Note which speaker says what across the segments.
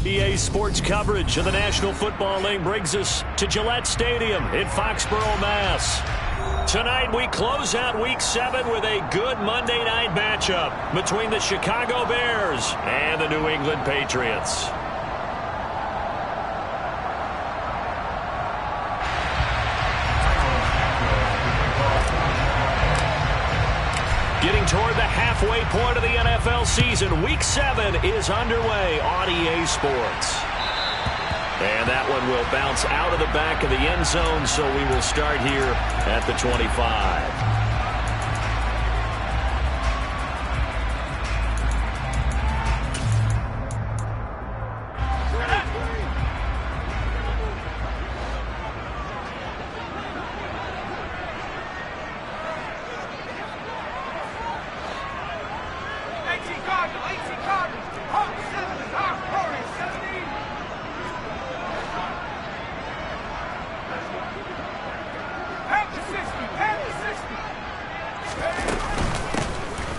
Speaker 1: EA Sports coverage of the National Football League brings us to Gillette Stadium in Foxborough, Mass. Tonight we close out Week 7 with a good Monday night matchup between the Chicago Bears and the New England Patriots. Getting toward the halfway point of the NFL season, Week 7 is underway on EA Sports. And that one will bounce out of the back of the end zone, so we will start here at the 25.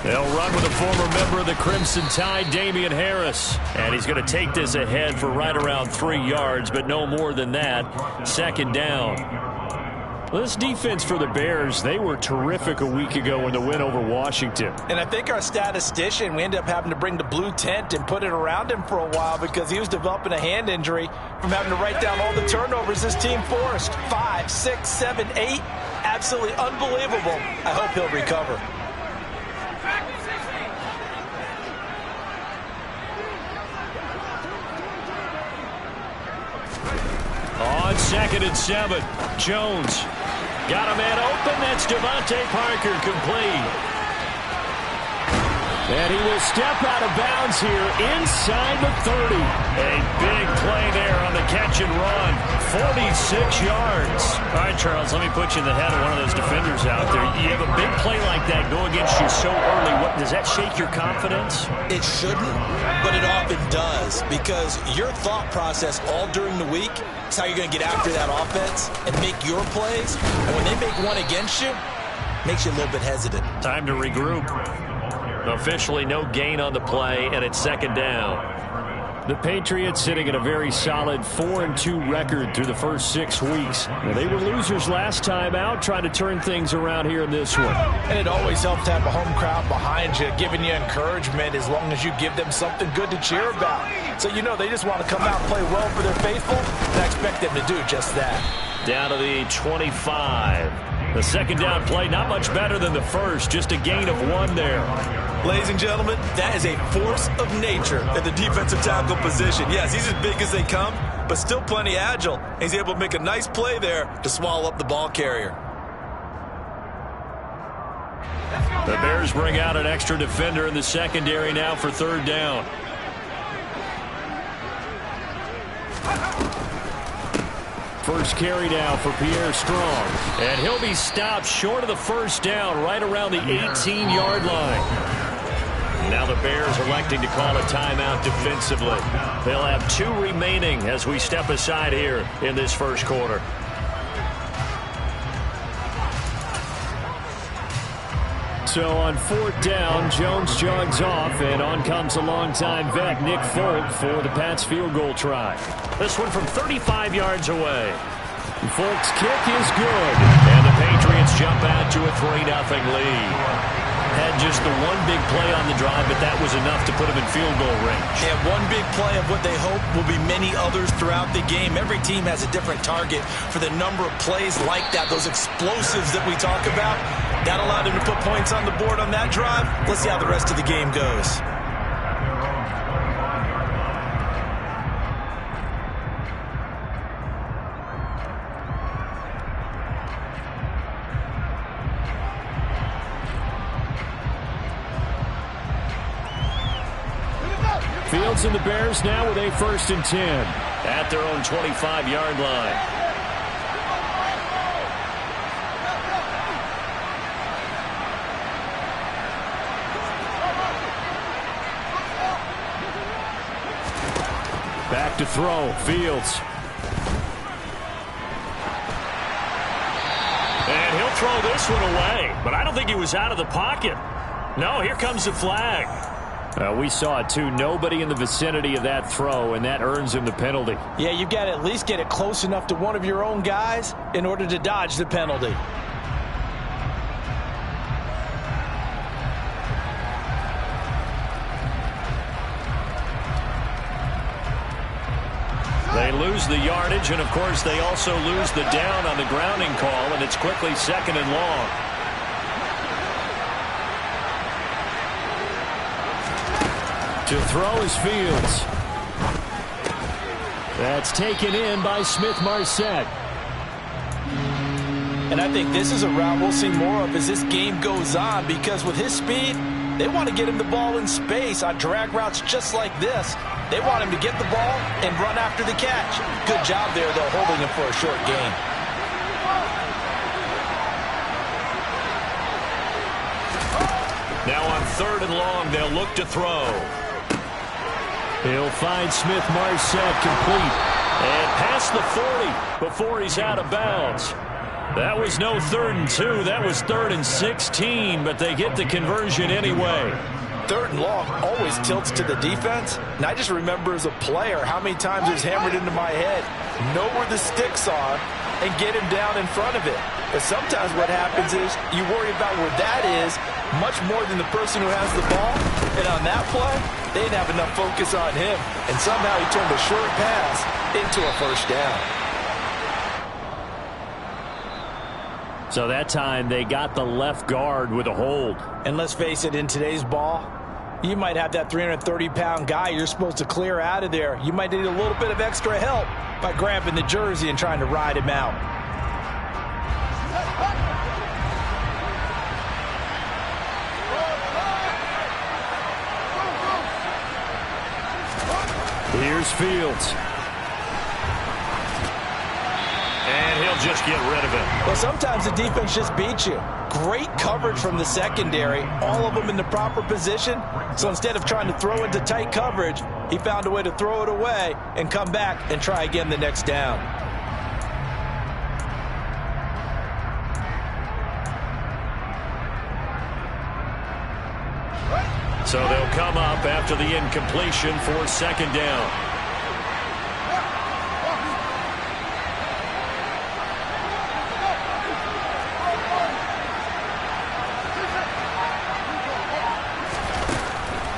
Speaker 1: They'll run with a former member of the Crimson Tide, Damian Harris. And he's going to take this ahead for right around 3 yards, but no more than that. Second down. Well, this defense for the Bears, they were terrific a week ago in the win over Washington.
Speaker 2: And I think our statistician, we ended up having to bring the blue tent and put it around him for a while because he was developing a hand injury from having to write down all the turnovers this team forced. 5, 6, 7, 8. Absolutely unbelievable. I hope he'll recover.
Speaker 1: On 2nd and 7, Jones got a man open. That's Devontae Parker, complete. And he will step out of bounds here inside the 30. A big play there on the catch and run. 46 yards. All right, Charles, let me put you in the head of one of those defenders out there. You have a big play like that go against you so early. What, does that shake your confidence?
Speaker 2: It shouldn't, but it often does because your thought process all during the week is how you're going to get after that offense and make your plays. And when they make one against you, it makes you a little bit hesitant.
Speaker 1: Time to regroup. Officially no gain on the play, and it's second down. The Patriots sitting at a very solid 4-2 record through the first 6 weeks. Now, they were losers last time out, trying to turn things around here in this one.
Speaker 2: And it always helps to have a home crowd behind you, giving you encouragement as long as you give them something good to cheer about. So, you know, they just want to come out and play well for their faithful, and I expect them to do just that.
Speaker 1: Down to the 25. The second down play, not much better than the first, just a gain of 1 there.
Speaker 2: Ladies and gentlemen, that is a force of nature at the defensive tackle position. Yes, he's as big as they come, but still plenty agile. He's able to make a nice play there to swallow up the ball carrier.
Speaker 1: The Bears bring out an extra defender in the secondary now for third down. First carry down for Pierre Strong. And he'll be stopped short of the first down right around the 18-yard line. Now the Bears electing to call a timeout defensively. They'll have 2 remaining as we step aside here in this first quarter. So on 4th down, Jones jogs off, and on comes a longtime vet, Nick Folk, for the Pats field goal try. This one from 35 yards away. Folk's kick is good, and the Patriots jump out to a 3-0 lead. Had just the one big play on the drive, but that was enough to put them in field goal range.
Speaker 2: And one big play of what they hope will be many others throughout the game. Every team has a different target for the number of plays like that, those explosives that we talk about. That allowed them to put points on the board on that drive. Let's see how the rest of the game goes.
Speaker 1: Fields and the Bears now with a 1st and 10 at their own 25-yard line. to throw. Fields. And he'll throw this one away. But I don't think he was out of the pocket. No, here comes the flag. We saw it too. Nobody in the vicinity of that throw, and that earns him the penalty.
Speaker 2: Yeah, you've got to at least get it close enough to one of your own guys in order to dodge the penalty.
Speaker 1: They lose the yardage, and of course they also lose the down on the grounding call, and it's quickly 2nd and long. To throw is Fields. That's taken in by Smith-Marset.
Speaker 2: And I think this is a route we'll see more of as this game goes on, because with his speed, they want to get him the ball in space on drag routes just like this. They want him to get the ball and run after the catch. Good job there, though, holding him for a short gain.
Speaker 1: Now on 3rd and long, they'll look to throw. He'll find Smith-Marset complete. And past the 40 before he's out of bounds. That was no 3rd and 2. That was 3rd and 16, but they get the conversion anyway.
Speaker 2: 3rd and long always tilts to the defense. And I just remember as a player how many times it was hammered into my head. Know where the sticks are and get him down in front of it. But sometimes what happens is you worry about where that is much more than the person who has the ball. And on that play, they didn't have enough focus on him. And somehow he turned a short pass into a 1st down.
Speaker 1: So that time they got the left guard with a hold.
Speaker 2: And let's face it, in today's ball, you might have that 330-pound guy you're supposed to clear out of there. You might need a little bit of extra help by grabbing the jersey and trying to ride him out.
Speaker 1: Here's Fields. And he'll just get rid of it.
Speaker 2: Well, sometimes the defense just beats you. Great coverage from the secondary, all of them in the proper position. So instead of trying to throw into tight coverage, he found a way to throw it away and come back and try again the next down.
Speaker 1: So they'll come up after the incompletion for 2nd down.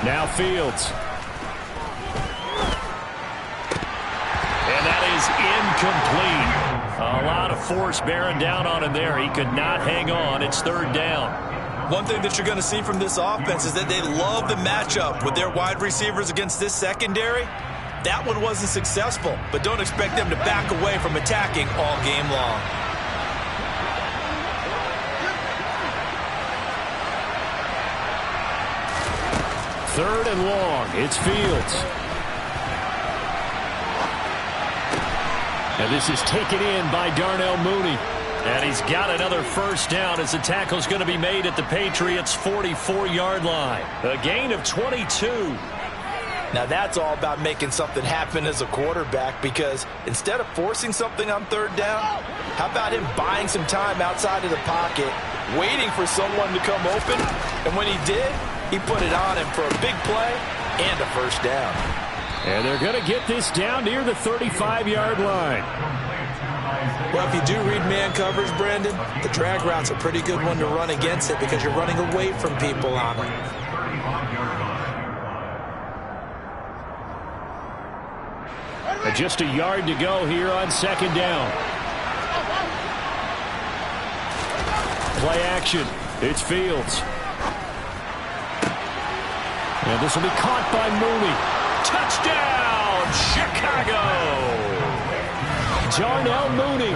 Speaker 1: Now Fields. And that is incomplete. A lot of force bearing down on him there. He could not hang on. It's 3rd down.
Speaker 2: One thing that you're going to see from this offense is that they love the matchup with their wide receivers against this secondary. That one wasn't successful, but don't expect them to back away from attacking all game long.
Speaker 1: Third and long. It's Fields. And this is taken in by Darnell Mooney. And he's got another 1st down as the tackle's going to be made at the Patriots' 44-yard line. A gain of 22.
Speaker 2: Now that's all about making something happen as a quarterback, because instead of forcing something on 3rd down, how about him buying some time outside of the pocket, waiting for someone to come open, and when he did, he put it on him for a big play and a 1st down.
Speaker 1: And they're going to get this down near the 35-yard line.
Speaker 2: Well, if you do read man coverage, Brandon, the drag route's a pretty good one to run against it because you're running away from people on it.
Speaker 1: Just a yard to go here on 2nd down. Play action. It's Fields. And this will be caught by Mooney. Touchdown, Chicago! Darnell Mooney,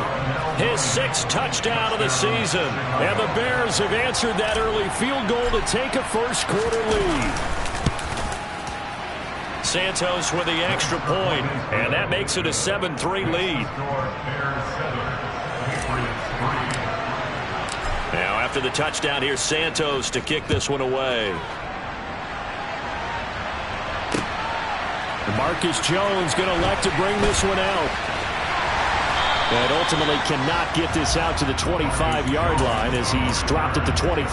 Speaker 1: his 6th touchdown of the season. And the Bears have answered that early field goal to take a 1st quarter lead. Santos with the extra point, and that makes it a 7-3 lead. Now after the touchdown, here's Santos to kick this one away. Marcus Jones going to elect to bring this one out. And ultimately cannot get this out to the 25-yard line as he's dropped at the 23.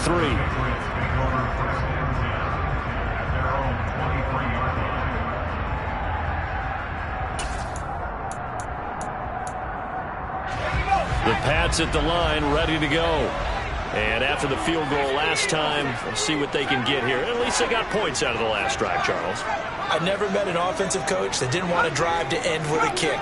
Speaker 1: The Pats at the line, ready to go. And after the field goal last time, let's see what they can get here. At least they got points out of the last drive, Charles.
Speaker 2: I've never met an offensive coach that didn't want to drive to end with a kick.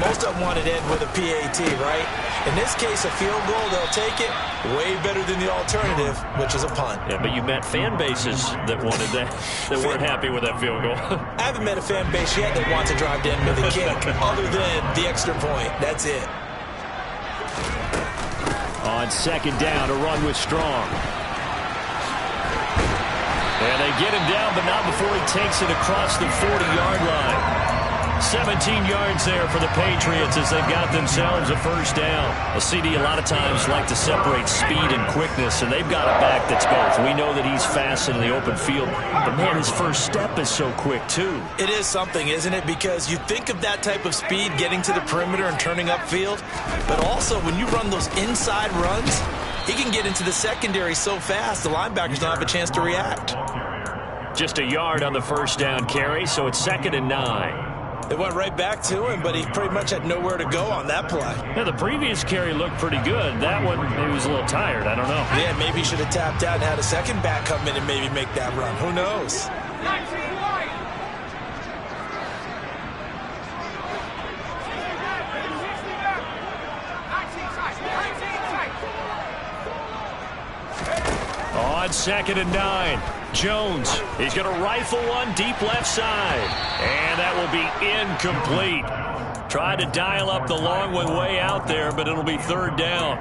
Speaker 2: Most of them wanted to end with a PAT, right? In this case, a field goal, they'll take it. Way better than the alternative, which is a punt.
Speaker 1: Yeah, but you met fan bases that wanted that, that weren't happy with that field goal.
Speaker 2: I haven't met a fan base yet that wants to drive to end with a kick, other than the extra point. That's it.
Speaker 1: On second down, a run with Strong. And they get him down, but not before he takes it across the 40-yard line. 17 yards there for the Patriots as they've got themselves a first down. A CD a lot of times like to separate speed and quickness, and they've got a back that's both. We know that he's fast in the open field, but man, his first step is so quick too.
Speaker 2: It is something, isn't it? Because you think of that type of speed getting to the perimeter and turning upfield, but also when you run those inside runs, he can get into the secondary so fast the linebackers don't have a chance to react.
Speaker 1: Just a yard on the first down carry, so it's 2nd and 9.
Speaker 2: They went right back to him, but he pretty much had nowhere to go on that play.
Speaker 1: Yeah, the previous carry looked pretty good. That one, maybe was a little tired. I don't know.
Speaker 2: Yeah, maybe he should have tapped out and had a second back come in and maybe make that run. Who knows?
Speaker 1: On 2nd and 9. Jones, he's going to rifle one deep left side. And that will be incomplete. Tried to dial up the long one way out there, but it'll be 3rd down.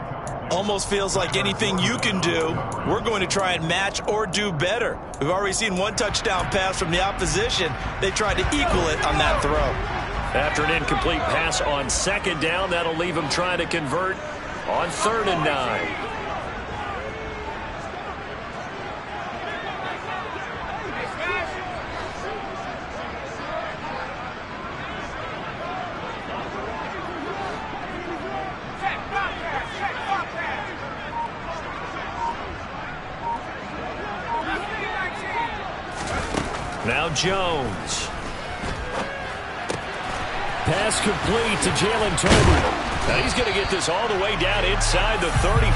Speaker 2: Almost feels like anything you can do, we're going to try and match or do better. We've already seen one touchdown pass from the opposition. They tried to equal it on that throw.
Speaker 1: After an incomplete pass on 2nd down, that'll leave him trying to convert on 3rd and 9. Now Jones. Pass complete to Jalen Tobey. Now he's going to get this all the way down inside the 35.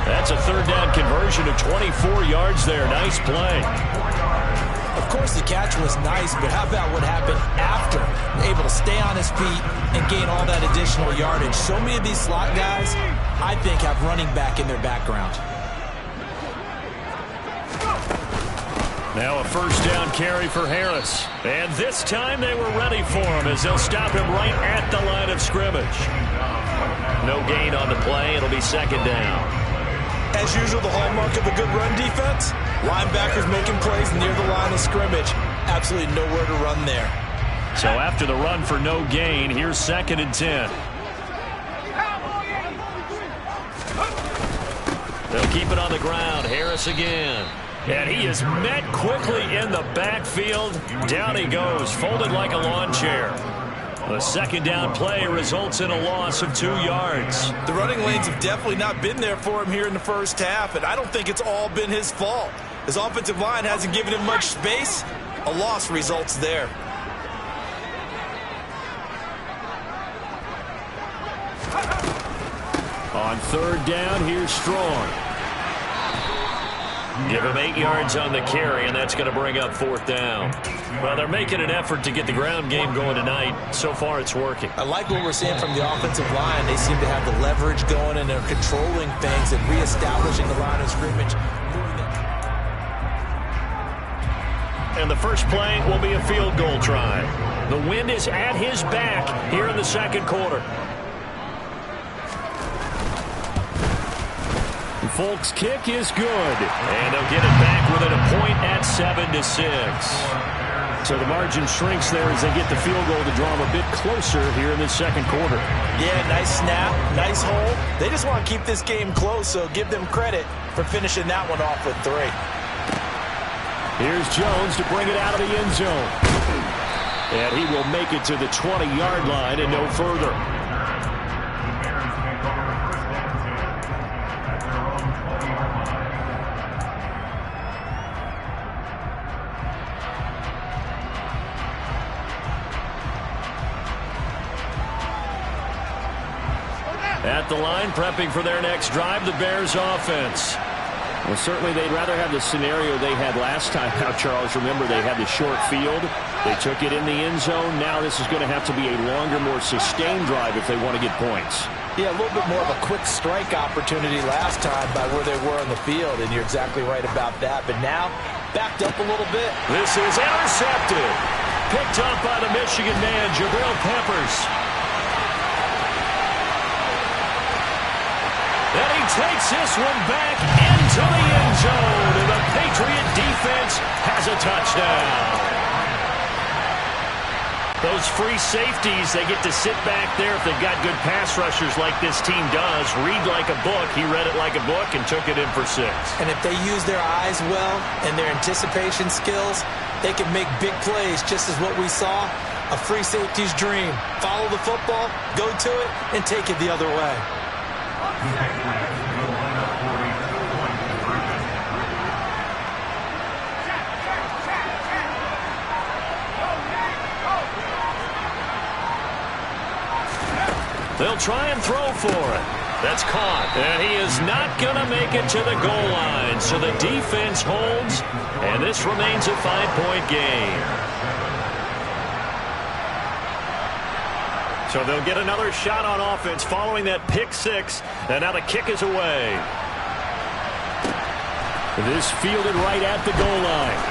Speaker 1: That's a 3rd down conversion of 24 yards there. Nice play.
Speaker 2: Of course, the catch was nice, but how about what happened after? Able to stay on his feet and gain all that additional yardage. So many of these slot guys, I think, have running back in their background.
Speaker 1: Now a first down carry for Harris. And this time they were ready for him as they'll stop him right at the line of scrimmage. No gain on the play. It'll be 2nd down.
Speaker 2: As usual, the hallmark of a good run defense, linebackers making plays near the line of scrimmage. Absolutely nowhere to run there.
Speaker 1: So after the run for no gain, here's 2nd and 10. They'll keep it on the ground. Harris again. And he is met quickly in the backfield. Down he goes, folded like a lawn chair. The 2nd down play results in a loss of 2 yards.
Speaker 2: The running lanes have definitely not been there for him here in the first half, and I don't think it's all been his fault. His offensive line hasn't given him much space. A loss results there.
Speaker 1: On 3rd down, here's Strong. Give him 8 yards on the carry, and that's going to bring up 4th down. Well, they're making an effort to get the ground game going tonight. So far, it's working.
Speaker 2: I like what we're seeing from the offensive line. They seem to have the leverage going, and they're controlling things and reestablishing the line of scrimmage.
Speaker 1: And the first play will be a field goal try. The wind is at his back here in the 2nd quarter. Folk's kick is good, and they'll get it back within a point at 7-6. So the margin shrinks there as they get the field goal to draw them a bit closer here in the 2nd quarter.
Speaker 2: Yeah, nice snap, nice hole. They just want to keep this game close, so give them credit for finishing that one off with 3.
Speaker 1: Here's Jones to bring it out of the end zone. And he will make it to the 20-yard line and no further. At the line, prepping for their next drive, the Bears offense. Well, certainly they'd rather have the scenario they had last time out, Charles. Remember, they had the short field. They took it in the end zone. Now this is going to have to be a longer, more sustained drive if they want to get points.
Speaker 2: Yeah, a little bit more of a quick strike opportunity last time by where they were on the field, and you're exactly right about that. But now, backed up a little bit.
Speaker 1: This is intercepted. Picked up by the Michigan man, Jabril Peppers. And he takes this one back into the end zone, and the Patriot defense has a touchdown. Those free safeties, they get to sit back there if they've got good pass rushers like this team does. Read like a book. He read it like a book and took it in for 6.
Speaker 2: And if they use their eyes well and their anticipation skills, they can make big plays, just as what we saw. A free safety's dream. Follow the football, go to it, and take it the other way.
Speaker 1: They'll try and throw for it. That's caught. And he is not going to make it to the goal line. So the defense holds, and this remains a 5-point game. So they'll get another shot on offense following that pick 6. And now the kick is away. This fielded right at the goal line.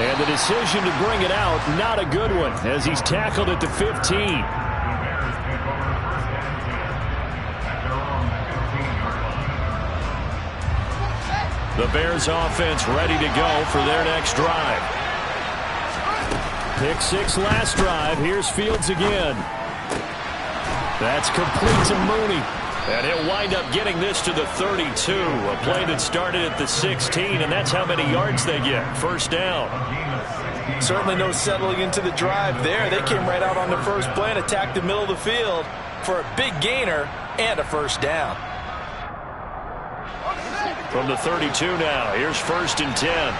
Speaker 1: And the decision to bring it out, not a good one, as he's tackled at the 15. The Bears offense ready to go for their next drive. Pick 6 last drive. Here's Fields again. That's complete to Mooney. And he'll wind up getting this to the 32. A play that started at the 16, and that's how many yards they get. First down.
Speaker 2: Certainly no settling into the drive there. They came right out on the first play and attacked the middle of the field for a big gainer and a first down.
Speaker 1: From the 32 now, here's 1st and 10.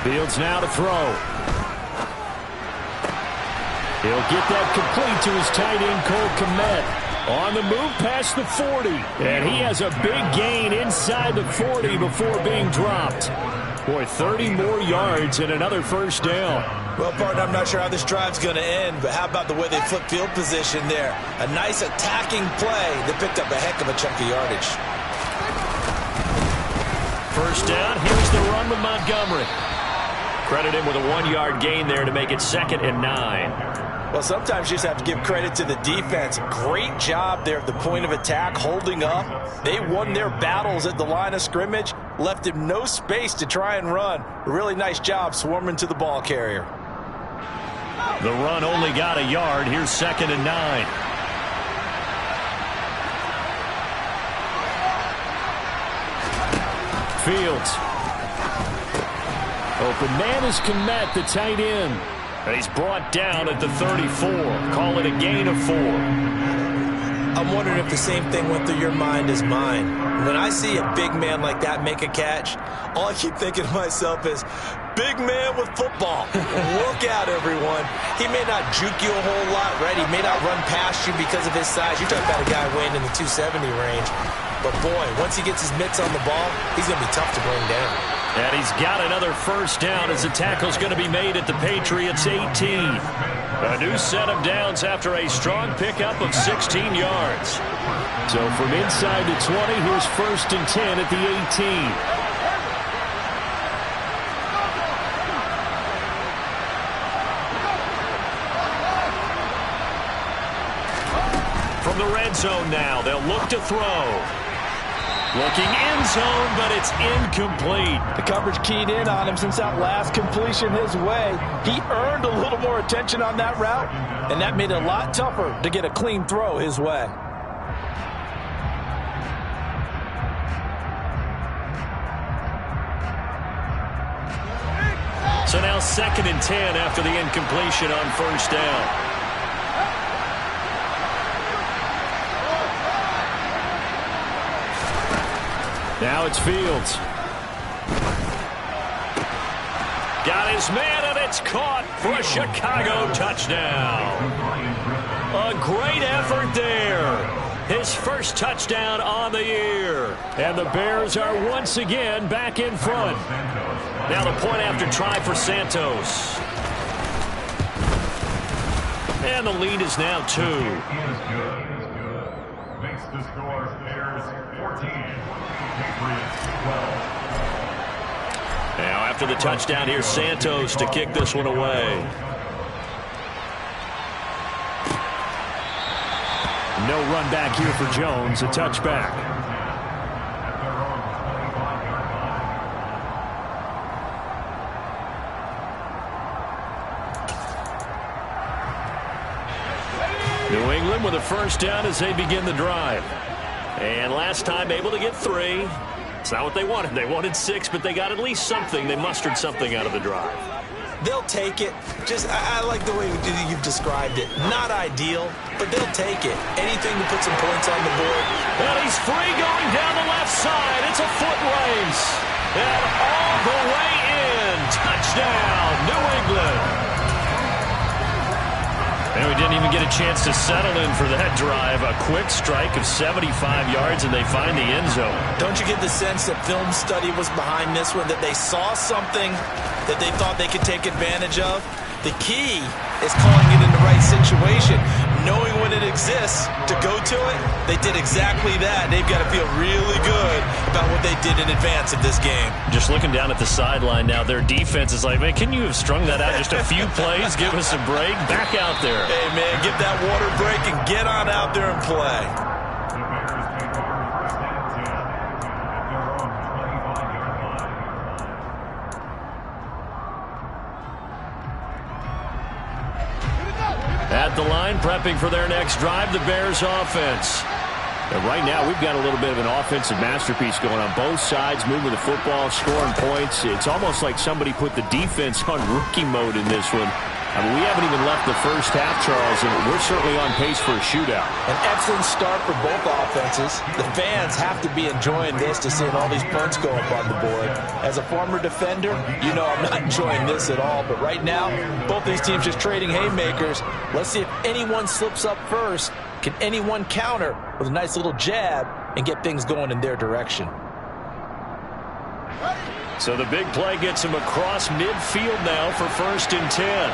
Speaker 1: Fields now to throw. He'll get that complete to his tight end, Cole Kmet. On the move past the 40. And he has a big gain inside the 40 before being dropped. Boy, 30 more yards and another first down.
Speaker 2: Well, partner, I'm not sure how this drive's going to end, but how about the way they flip field position there? A nice attacking play that picked up a heck of a chunk of yardage.
Speaker 1: First down, here's the run with Montgomery. Credit him with a 1-yard gain there to make it 2nd and 9.
Speaker 2: Well, sometimes you just have to give credit to the defense. Great job there at the point of attack, holding up. They won their battles at the line of scrimmage, left him no space to try and run. A really nice job swarming to the ball carrier.
Speaker 1: The run only got a yard. Here's 2nd and 9. Fields. Open man is Kmet, the tight end. And he's brought down at the 34. Call it a gain of 4.
Speaker 2: I'm wondering if the same thing went through your mind as mine. When I see a big man like that make a catch, all I keep thinking to myself is, big man with football. Look out, everyone. He may not juke you a whole lot, right? He may not run past you because of his size. You're talking about a guy weighing in the 270 range. But, boy, once he gets his mitts on the ball, he's going to be tough to bring down.
Speaker 1: And he's got another first down as the tackle's going to be made at the Patriots 18. A new set of downs after a strong pickup of 16 yards. So from inside the 20, here's 1st and 10 at the 18. From the red zone now, they'll look to throw. Looking end zone, but it's incomplete.
Speaker 2: The coverage keyed in on him since that last completion his way. He earned a little more attention on that route, and that made it a lot tougher to get a clean throw his way.
Speaker 1: So now 2nd and 10 after the incompletion on first down. Now it's Fields. Got his man, and it's caught for a Chicago touchdown. A great effort there. His first touchdown on the year. And the Bears are once again back in front. Now the point after try for Santos. And the lead is now 2.
Speaker 3: Makes the score Bears 14, Patriots 12.
Speaker 1: Now after the touchdown, here's Santos to kick this one away. No run back here for Jones, a touchback. New England with a first down as they begin the drive. And last time able to get 3. It's not what they wanted. They wanted 6, but they got at least something. They mustered something out of the drive.
Speaker 2: They'll take it. I like the way you've described it. Not ideal, but they'll take it. Anything to put some points on the board.
Speaker 1: And he's free going down the left side. It's a foot race. And all the way in. Touchdown, New England. And we didn't even get a chance to settle in for that drive. A quick strike of 75 yards, and they find the end zone.
Speaker 2: Don't you get the sense that film study was behind this one, that they saw something that they thought they could take advantage of? The key is calling it in the right situation, knowing when it exists to go to it. They did exactly that. They've got to feel really good about what they did in advance of this game.
Speaker 1: Just looking down at the sideline now, their defense is like, man, can you have strung that out just a few plays? Give us a break. Back out there.
Speaker 2: Hey, man, give that water break and get on out there and play.
Speaker 1: At the line, prepping for their next drive, the Bears offense. And right now, we've got a little bit of an offensive masterpiece going on both sides, moving the football, scoring points. It's almost like somebody put the defense on rookie mode in this one. I mean, we haven't even left the first half, Charles, and we're certainly on pace for a shootout.
Speaker 2: An excellent start for both offenses. The fans have to be enjoying this to seeing all these points go up on the board. As a former defender, you know I'm not enjoying this at all. But right now, both these teams just trading haymakers. Let's see if anyone slips up first. Can anyone counter with a nice little jab and get things going in their direction?
Speaker 1: So the big play gets him across midfield now for 1st and 10.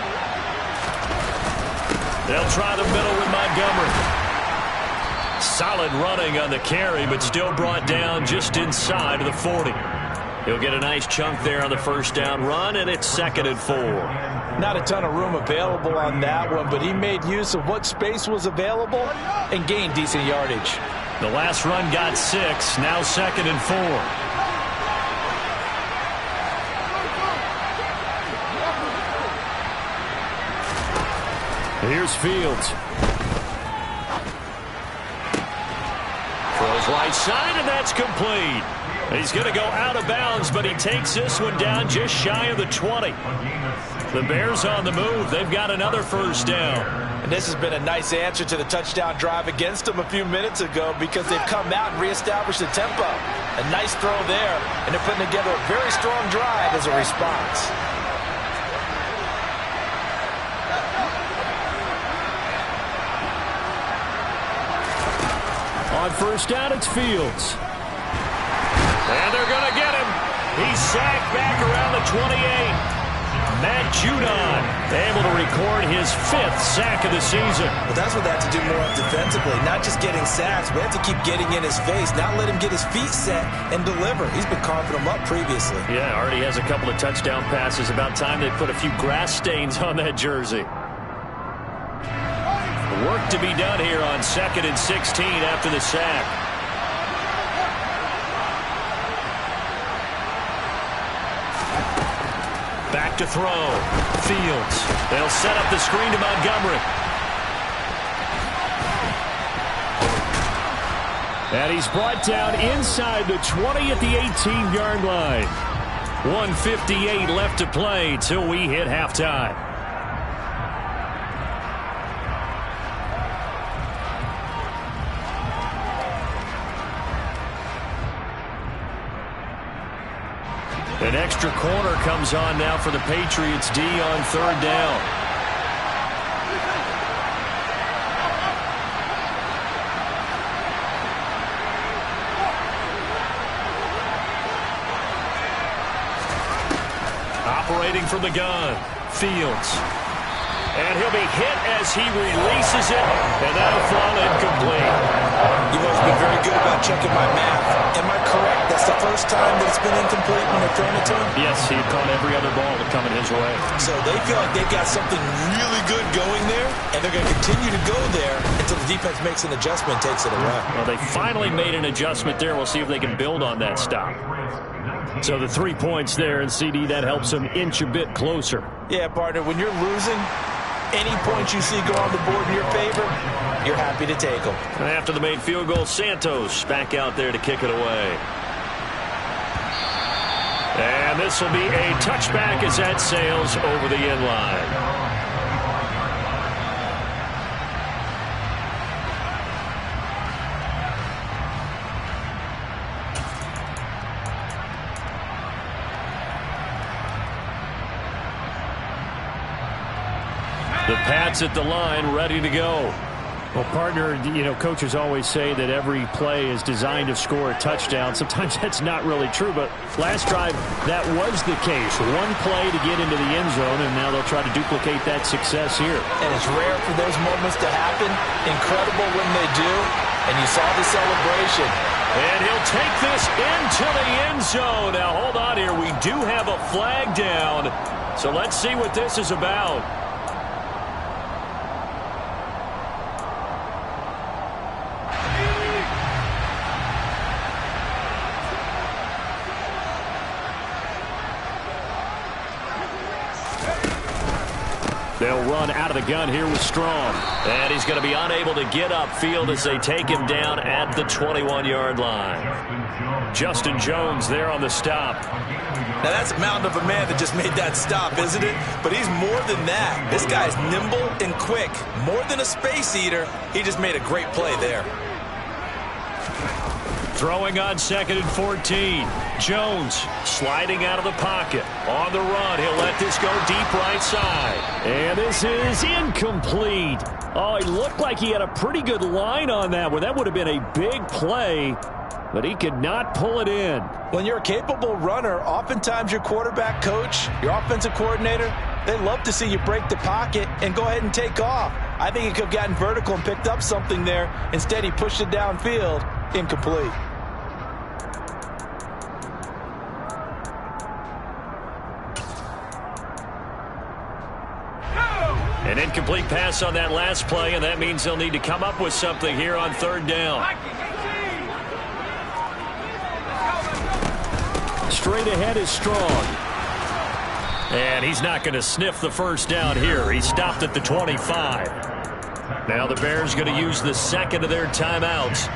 Speaker 1: They'll try the middle with Montgomery. Solid running on the carry, but still brought down just inside of the 40. He'll get a nice chunk there on the first down run, and it's 2nd and 4.
Speaker 2: Not a ton of room available on that one, but he made use of what space was available and gained decent yardage.
Speaker 1: The last run got 6, now 2nd and 4. Here's Fields. Throws right side, and that's complete. He's going to go out of bounds, but he takes this one down just shy of the 20. The Bears on the move. They've got another first down.
Speaker 2: And this has been a nice answer to the touchdown drive against them a few minutes ago because they've come out and reestablished the tempo. A nice throw there, and they're putting together a very strong drive as a response.
Speaker 1: On first down, it's Fields. And they're going to get him. He's sacked back around the 28. Matt Judon able to record his 5th sack of the season.
Speaker 2: Well, that's what they have to do more of defensively, not just getting sacks. We have to keep getting in his face, not let him get his feet set and deliver. He's been carving them up previously.
Speaker 1: Yeah, already has a couple of touchdown passes. About time they put a few grass stains on that jersey. Work to be done here on 2nd and 16 after the sack. Back to throw. Fields. They'll set up the screen to Montgomery. And he's brought down inside the 20 at the 18-yard line. 1:58 left to play till we hit halftime. An extra corner comes on now for the Patriots D on 3rd down. Operating from the gun, Fields. And he'll be hit as he releases it, and that'll fall incomplete.
Speaker 2: You've always been very good about checking my math. Am I correct? That's the first time that it's been incomplete when they're throwing it to him?
Speaker 1: Yes, he had caught every other ball coming his way.
Speaker 2: So they feel like they've got something really good going there, and they're going to continue to go there until the defense makes an adjustment and takes it away.
Speaker 1: Well, they finally made an adjustment there. We'll see if they can build on that stop. So the 3 points there, and CD, that helps them inch a bit closer.
Speaker 2: Yeah, partner, when you're losing, any points you see go on the board in your favor, you're happy to take them.
Speaker 1: After the made field goal, Santos back out there to kick it away. And this will be a touchback as that sails over the end line. The Pats at the line, ready to go. Well, partner, you know, coaches always say that every play is designed to score a touchdown. Sometimes that's not really true, but last drive, that was the case. One play to get into the end zone, and now they'll try to duplicate that success here.
Speaker 2: And it's rare for those moments to happen. Incredible when they do, and you saw the celebration.
Speaker 1: And he'll take this into the end zone. Now, hold on here. We do have a flag down, so let's see what this is about. They'll run out of the gun here with Strong. And he's going to be unable to get upfield as they take him down at the 21-yard line. Justin Jones there on the stop.
Speaker 2: Now that's a mountain of a man that just made that stop, isn't it? But he's more than that. This guy's nimble and quick. More than a space eater. He just made a great play there.
Speaker 1: Throwing on 2nd and 14. Jones sliding out of the pocket. On the run, he'll let this go deep right side. And this is incomplete. Oh, it looked like he had a pretty good line on that one. That would have been a big play, but he could not pull it in.
Speaker 2: When you're a capable runner, oftentimes your quarterback coach, your offensive coordinator, they love to see you break the pocket and go ahead and take off. I think he could have gotten vertical and picked up something there. Instead, he pushed it downfield. Incomplete.
Speaker 1: An incomplete pass on that last play, and that means they'll need to come up with something here on 3rd down. Straight ahead is Strong. And he's not going to sniff the first down here. He stopped at the 25. Now the Bears going to use the second of their timeouts.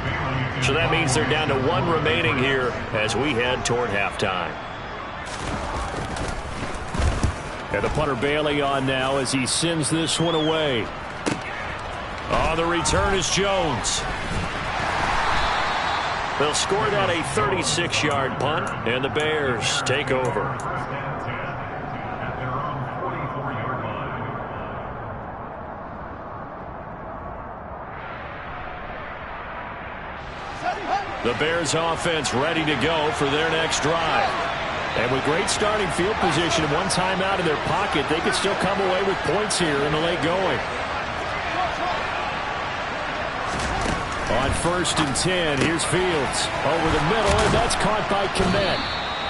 Speaker 1: So that means they're down to 1 remaining here as we head toward halftime. And the punter Bailey on now as he sends this one away. On the return is Jones. They'll score that a 36-yard punt, and the Bears take over. The Bears offense ready to go for their next drive. And with great starting field position and 1 timeout in their pocket, they could still come away with points here in the late going. On 1st and 10, here's Fields over the middle, and that's caught by Kmet.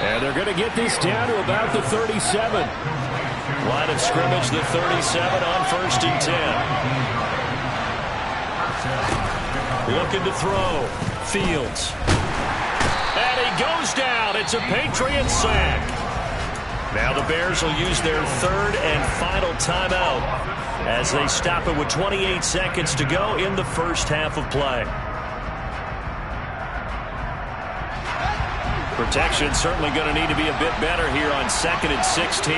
Speaker 1: And they're going to get this down to about the 37. Line of scrimmage, the 37 on 1st and 10. Looking to throw. Fields. And he goes down. It's a Patriots sack. Now the Bears will use their 3rd and final timeout as they stop it with 28 seconds to go in the first half of play. Protection certainly going to need to be a bit better here on 2nd and 16.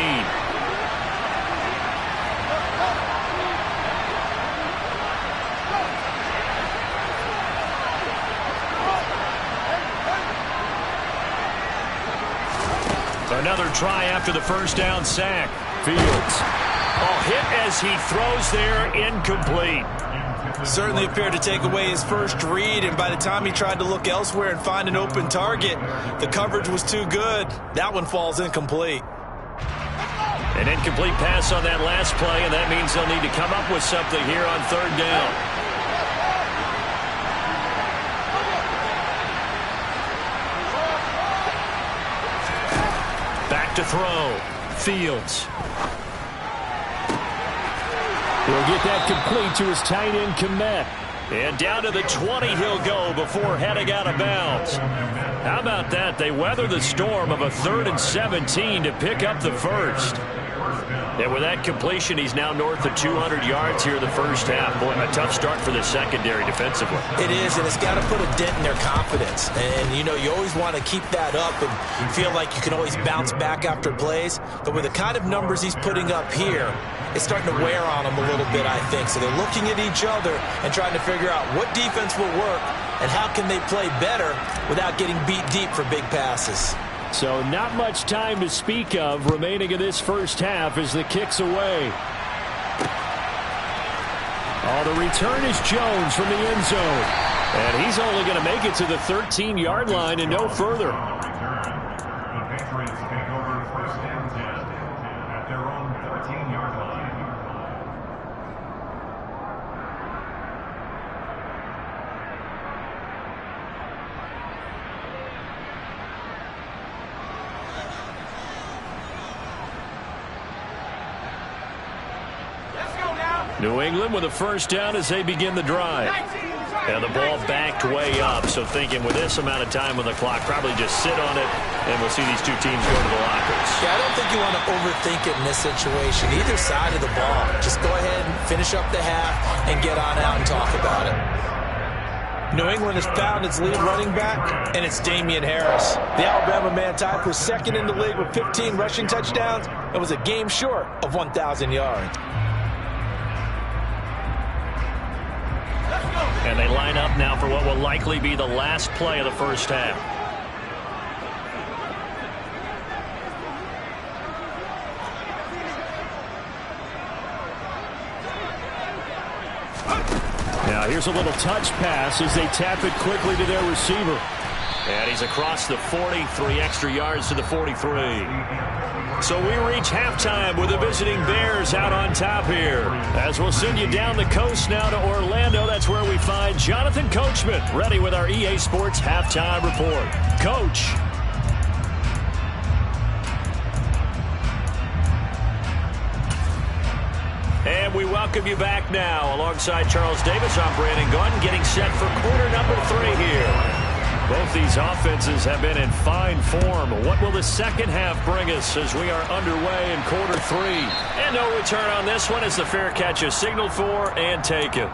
Speaker 1: Another try after the first down sack. Fields. Hit as he throws there, incomplete.
Speaker 2: Certainly appeared to take away his first read, and by the time he tried to look elsewhere and find an open target, the coverage was too good. That one falls incomplete.
Speaker 1: An incomplete pass on that last play, and that means they'll need to come up with something here on 3rd down. Back to throw. Fields. He'll get that complete to his tight end, Kmet. And down to the 20 he'll go before heading out of bounds. How about that? They weather the storm of a 3rd and 17 to pick up the first. And with that completion, he's now north of 200 yards here in the first half. Boy, a tough start for the secondary defensively.
Speaker 2: It is, and it's got to put a dent in their confidence. And, you know, you always want to keep that up and feel like you can always bounce back after plays. But with the kind of numbers he's putting up here, it's starting to wear on them a little bit, I think. So they're looking at each other and trying to figure out what defense will work and how can they play better without getting beat deep for big passes.
Speaker 1: So not much time to speak of remaining in this first half as the kick's away. The return is Jones from the end zone. And he's only going to make it to the 13-yard line and no further.
Speaker 3: The Patriots take over 1st and 10 at their own 13-yard line.
Speaker 1: New England with a first down as they begin the drive. And the ball backed way up, so thinking with this amount of time on the clock, probably just sit on it, and we'll see these two teams go to the lockers.
Speaker 2: Yeah, I don't think you want to overthink it in this situation. Either side of the ball. Just go ahead and finish up the half and get on out and talk about it. New England has found its lead running back, and it's Damian Harris. The Alabama man type was 2nd in the league with 15 rushing touchdowns and was a game short of 1,000 yards.
Speaker 1: And they line up now for what will likely be the last play of the first half. Now here's a little touch pass as they tap it quickly to their receiver. And he's across the 40, 3 extra yards to the 43. So we reach halftime with the visiting Bears out on top here. As we'll send you down the coast now to Orlando. That's where we find Jonathan Coachman ready with our EA Sports Halftime Report. Coach. And we welcome you back now. Alongside Charles Davis, I'm Brandon Gordon, getting set for quarter number 3 here. Both these offenses have been in fine form. What will the second half bring us as we are underway in quarter 3? And no return on this one as the fair catch is signaled for and taken.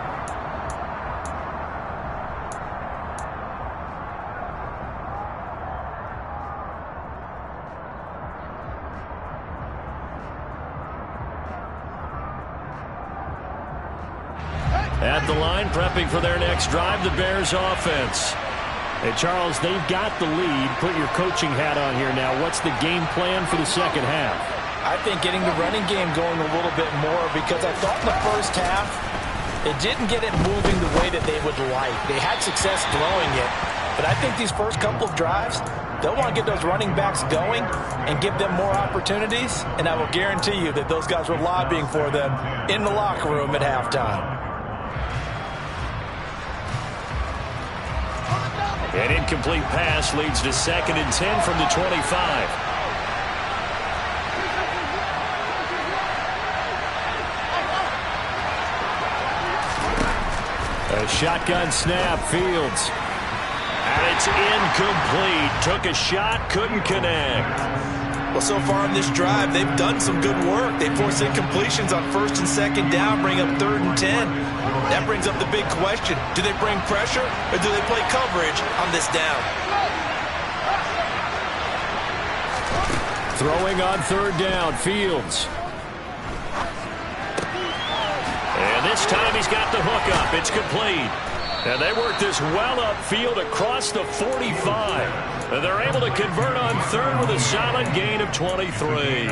Speaker 1: At the line, prepping for their next drive, the Bears offense. Hey, Charles, they've got the lead. Put your coaching hat on here now. What's the game plan for the second half?
Speaker 2: I think getting the running game going a little bit more, because I thought in the first half it didn't get it moving the way that they would like. They had success throwing it, but I think these first couple of drives, they'll want to get those running backs going and give them more opportunities, and I will guarantee you that those guys were lobbying for them in the locker room at halftime.
Speaker 1: An incomplete pass leads to 2nd and 10 from the 25. A shotgun snap, Fields. And it's incomplete. Took a shot, couldn't connect.
Speaker 2: Well, so far in this drive, they've done some good work. They force incompletions on 1st and 2nd down, bring up 3rd and 10. That brings up the big question. Do they bring pressure or do they play coverage on this down?
Speaker 1: Throwing on third down, Fields. And this time he's got the hook up. It's complete. And they work this well upfield across the 45. And they're able to convert on third with a solid gain of 23.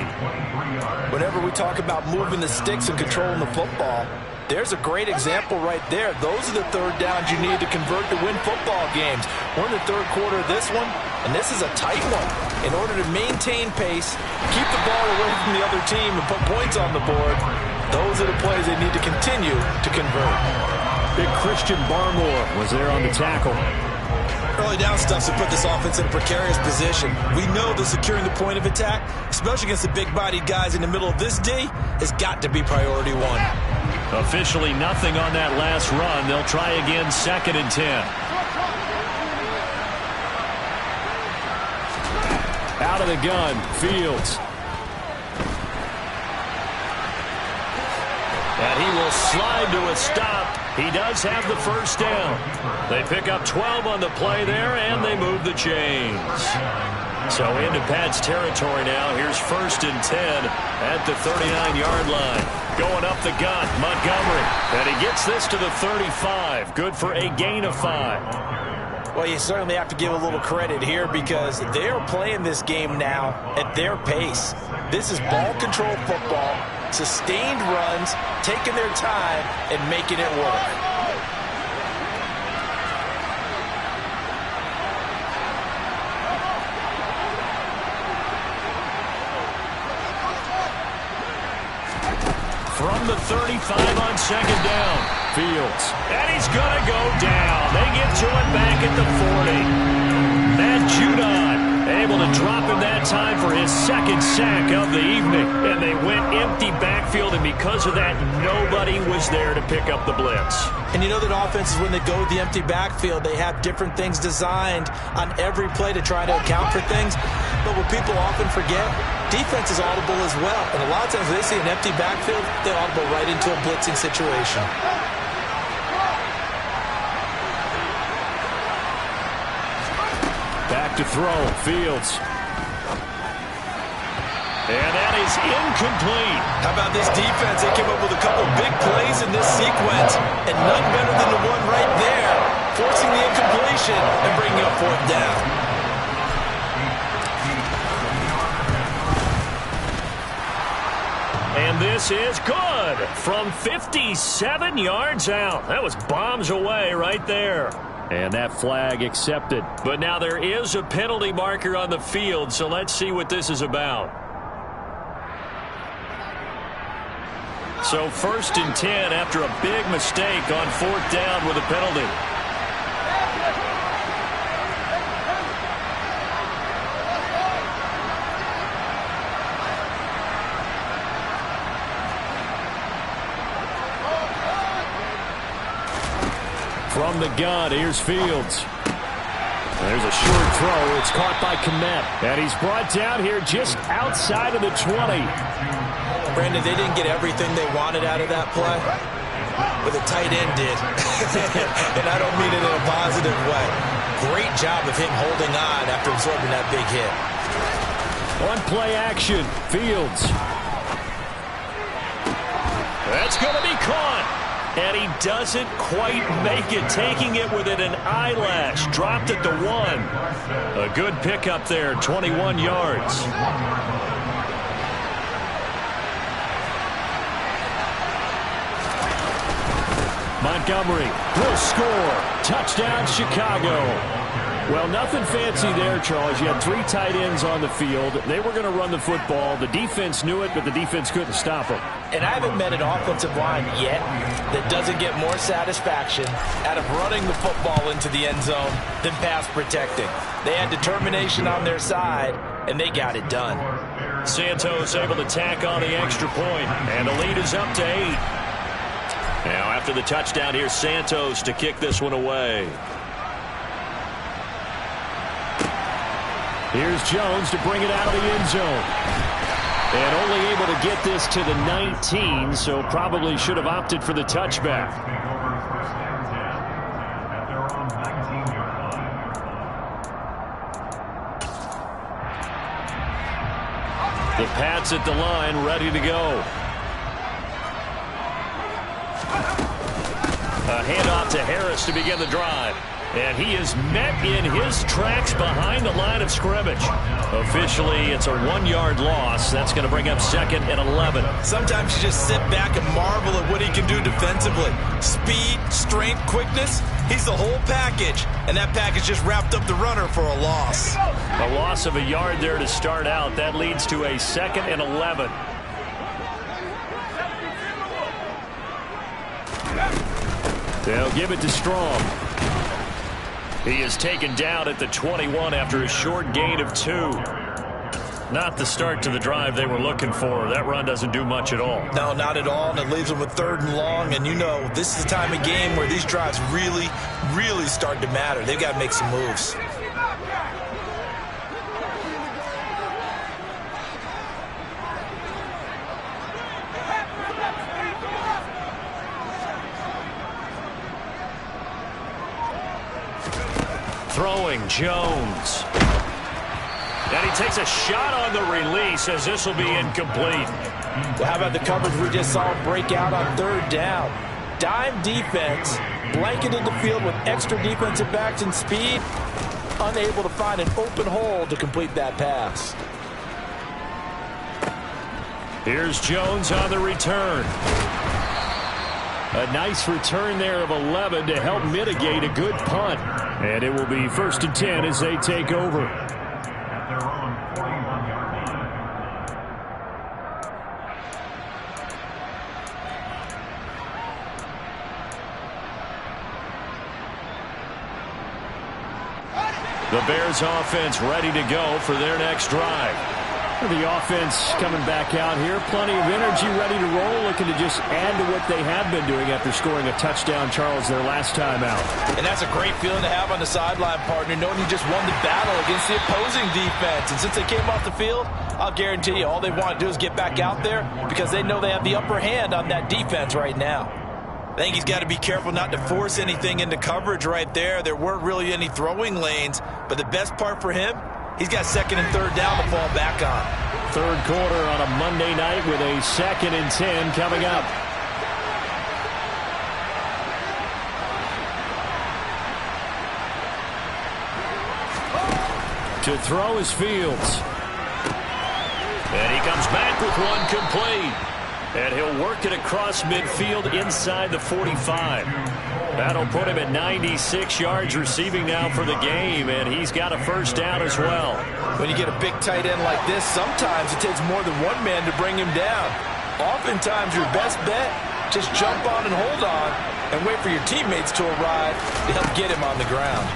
Speaker 2: Whenever we talk about moving the sticks and controlling the football, there's a great example right there. Those are the third downs you need to convert to win football games. We're in the third quarter of this one, and this is a tight one. In order to maintain pace, keep the ball away from the other team, and put points on the board, those are the plays they need to continue to convert.
Speaker 1: Big Christian Barmore was there on the tackle.
Speaker 2: Early down stuff to put this offense in a precarious position. We know that securing the point of attack, especially against the big-bodied guys in the middle of this D, has got to be priority one.
Speaker 1: Officially nothing on that last run. They'll try again, 2nd and 10. Out of the gun, Fields. And he will slide to a stop. He does have the first down. They pick up 12 on the play there, and they move the chains. So into Pat's territory now. Here's 1st and 10 at the 39-yard line. Going up the gut, Montgomery. And he gets this to the 35. Good for a gain of 5.
Speaker 2: Well, you certainly have to give a little credit here because they're playing this game now at their pace. This is ball control football, sustained runs, taking their time and making it work.
Speaker 1: From the 35 on 2nd down, Fields. And he's going to go down. They get to it back at the 40. Matt Judon able to drop him that time for his 2nd sack of the evening. And they went empty backfield, and because of that, nobody was there to pick up the blitz.
Speaker 2: And you know that offenses, when they go with the empty backfield, they have different things designed on every play to try to account for things. But what people often forget, defense is audible as well. And a lot of times when they see an empty backfield, they audible right into a blitzing situation.
Speaker 1: Back to throw, Fields. And that is incomplete.
Speaker 2: How about this defense? They came up with a couple big plays in this sequence, and none better than the one right there, forcing the incompletion and bringing up 4th down.
Speaker 1: And this is good from 57 yards out. That was bombs away right there. And that flag accepted. But now there is a penalty marker on the field, so let's see what this is about. So 1st and 10 after a big mistake on 4th down with a penalty. From the gun, here's Fields. There's a short throw. It's caught by Kmet. And he's brought down here just outside of the 20.
Speaker 2: Brandon, they didn't get everything they wanted out of that play, but the tight end did. And I don't mean it in a positive way. Great job of him holding on after absorbing that big hit.
Speaker 1: On play action, Fields. That's going to be caught. And he doesn't quite make it, taking it within an eyelash. Dropped at the 1. A good pickup there, 21 yards. Montgomery will score. Touchdown, Chicago. Well, nothing fancy there, Charles. You had 3 tight ends on the field. They were going to run the football. The defense knew it, but the defense couldn't stop them.
Speaker 2: And I haven't met an offensive line yet that doesn't get more satisfaction out of running the football into the end zone than pass protecting. They had determination on their side, and they got it done.
Speaker 1: Santos able to tack on the extra point, and the lead is up to 8. Now, after the touchdown, here's Santos to kick this one away. Here's Jones to bring it out of the end zone. And only able to get this to the 19, so probably should have opted for the touchback. The Pats at the line, ready to go. A handoff to Harris to begin the drive. And he is met in his tracks behind the line of scrimmage. Officially, it's a 1-yard loss. That's going to bring up 2nd and 11.
Speaker 2: Sometimes you just sit back and marvel at what he can do defensively. Speed, strength, quickness. He's the whole package. And that package just wrapped up the runner for a loss.
Speaker 1: A loss of a yard there to start out. That leads to a 2nd and 11. They'll give it to Strong. He is taken down at the 21 after a short gain of 2. Not the start to the drive they were looking for. That run doesn't do much at all.
Speaker 2: No, not at all, and it leaves them with 3rd and long. And you know, this is the time of game where these drives really, really start to matter. They've got to make some moves.
Speaker 1: Throwing Jones. And he takes a shot on the release as this will be incomplete.
Speaker 2: Well, how about the coverage we just saw break out on 3rd down? Dime defense, blanketed the field with extra defensive backs and speed, unable to find an open hole to complete that pass.
Speaker 1: Here's Jones on the return. A nice return there of 11 to help mitigate a good punt. And it will be 1st and 10 as they take over.
Speaker 3: At their own 41-yard line.
Speaker 1: The Bears offense ready to go for their next drive. The offense coming back out here. Plenty of energy, ready to roll, looking to just add to what they have been doing after scoring a touchdown, Charles, their last time out.
Speaker 2: And that's a great feeling to have on the sideline, partner, knowing you just won the battle against the opposing defense. And since they came off the field, I'll guarantee you all they want to do is get back out there because they know they have the upper hand on that defense right now. I think he's got to be careful not to force anything into coverage right there. There weren't really any throwing lanes, but the best part for him, he's got 2nd and 3rd down to fall back on.
Speaker 1: 3rd quarter on a Monday night with a 2nd and 10 coming up. To throw is Fields. And he comes back with one complete. And he'll work it across midfield inside the 45. That'll put him at 96 yards receiving now for the game, and he's got a 1st down as well.
Speaker 2: When you get a big tight end like this, sometimes it takes more than one man to bring him down. Oftentimes your best bet, just jump on and hold on and wait for your teammates to arrive to help get him on the ground.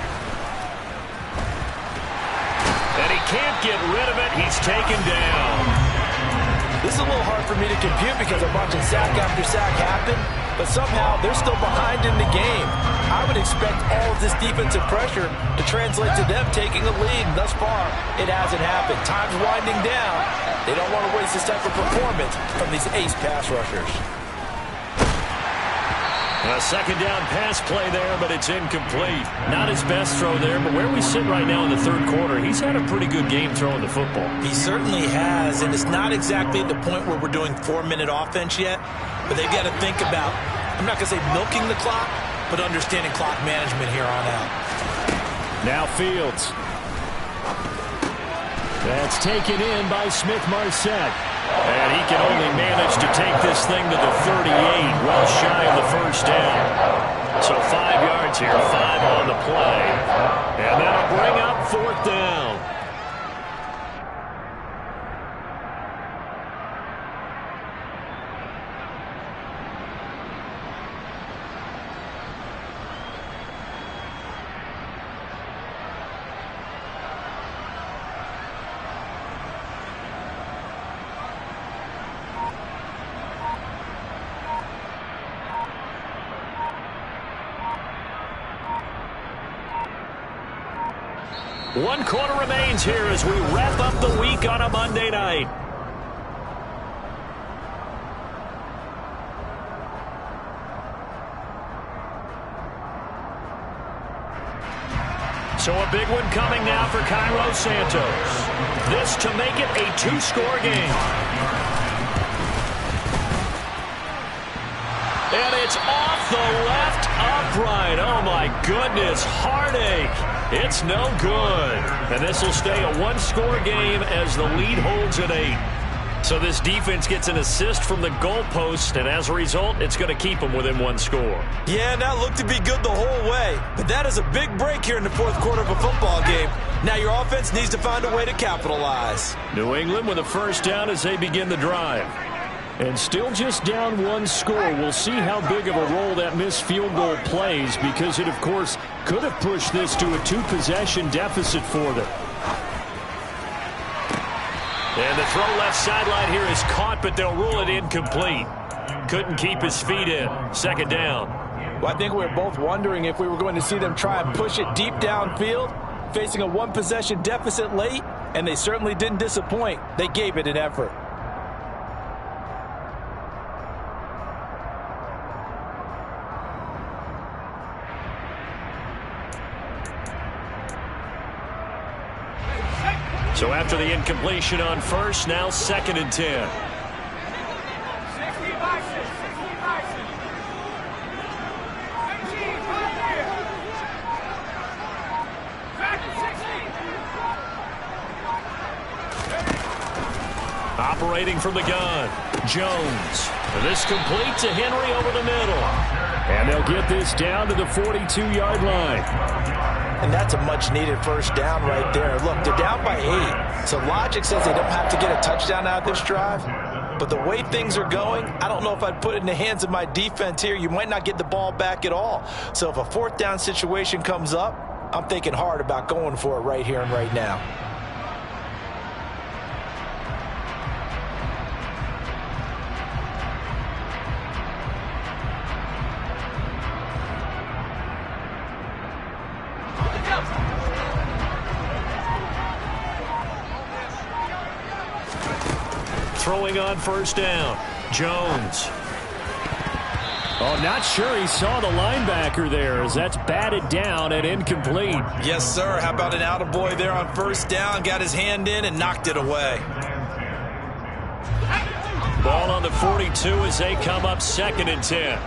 Speaker 1: And he can't get rid of it. He's taken down.
Speaker 2: This is a little hard for me to compute because I'm watching sack after sack happen, but somehow they're still behind in the game. I would expect all of this defensive pressure to translate to them taking a lead. Thus far, it hasn't happened. Time's winding down. They don't want to waste this type of performance from these ace pass rushers.
Speaker 1: A 2nd down pass play there, but it's incomplete. Not his best throw there, but where we sit right now in the 3rd quarter, he's had a pretty good game throwing the football.
Speaker 2: He certainly has, and it's not exactly at the point where we're doing 4-minute offense yet, but they've got to think about, I'm not going to say milking the clock, but understanding clock management here on out.
Speaker 1: Now Fields. That's taken in by Smith-Marset. And he can only manage to take this thing to the 38, well shy of the 1st down. So 5 yards here, 5 on the play. And that'll bring up 4th down. One quarter remains here as we wrap up the week on a Monday night. So a big one coming now for Cairo Santos. This to make it a two-score game. And it's off the left upright. Oh, my goodness. Heartache. It's no good. And this will stay a one-score game as the lead holds at 8. So this defense gets an assist from the goalpost, and as a result, it's going to keep them within one score.
Speaker 2: Yeah, and that looked to be good the whole way. But that is a big break here in the fourth quarter of a football game. Now your offense needs to find a way to capitalize.
Speaker 1: New England with a first down as they begin the drive. And still just down one score. We'll see how big of a role that missed field goal plays, because it, of course, could have pushed this to a two-possession deficit for them. And the throw left sideline here is caught, but they'll rule it incomplete. Couldn't keep his feet in. Second down.
Speaker 2: Well, I think we were both wondering if we were going to see them try and push it deep downfield, facing a one-possession deficit late, and they certainly didn't disappoint. They gave it an effort.
Speaker 1: So after the incompletion on first, now 2nd and 10. Operating from the gun, Jones. And this complete to Henry over the middle. And they'll get this down to the 42-yard line.
Speaker 2: And that's a much-needed first down right there. Look, they're down by 8. So logic says they don't have to get a touchdown out of this drive. But the way things are going, I don't know if I'd put it in the hands of my defense here. You might not get the ball back at all. So if a fourth down situation comes up, I'm thinking hard about going for it right here and right now.
Speaker 1: Throwing on first down, Jones. Oh, not sure he saw the linebacker there, as that's batted down and incomplete.
Speaker 2: Yes, sir. How about an attaboy there on first down? Got his hand in and knocked it away.
Speaker 1: Ball on the 42 as they come up 2nd and 10.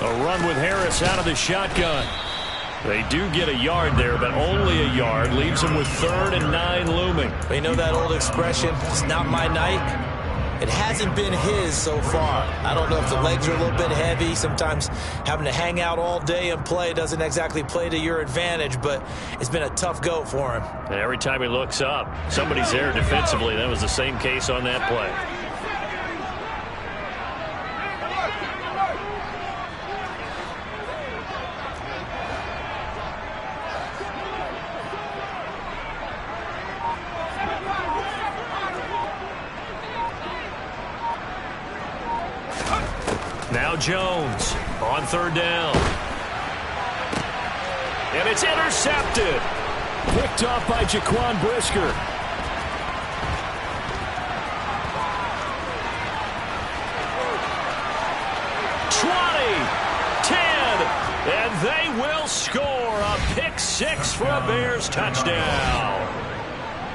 Speaker 1: A run with Harris out of the shotgun. They do get a yard there, but only a yard. Leaves them with 3rd and 9 looming.
Speaker 2: You know that old expression, it's not my night? It hasn't been his so far. I don't know if the legs are a little bit heavy. Sometimes having to hang out all day and play doesn't exactly play to your advantage, but it's been a tough go for him.
Speaker 1: And every time he looks up, somebody's there defensively. That was the same case on that play. Now Jones on 3rd down. And it's intercepted. Picked off by Jaquan Brisker. And they will score a pick-6 for a Bears touchdown.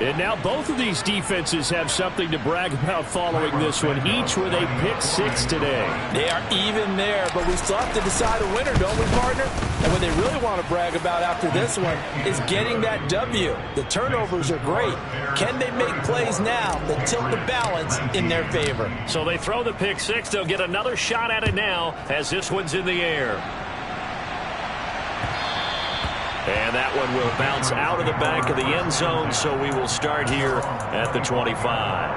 Speaker 1: And now both of these defenses have something to brag about following this one, each with a pick-6 today.
Speaker 2: They are even there, but we still have to decide a winner, don't we, partner? And what they really want to brag about after this one is getting that W. The turnovers are great. Can they make plays now that tilt the balance in their favor?
Speaker 1: So they throw the pick-6. They'll get another shot at it now as this one's in the air. And that one will bounce out of the back of the end zone, so we will start here at the 25.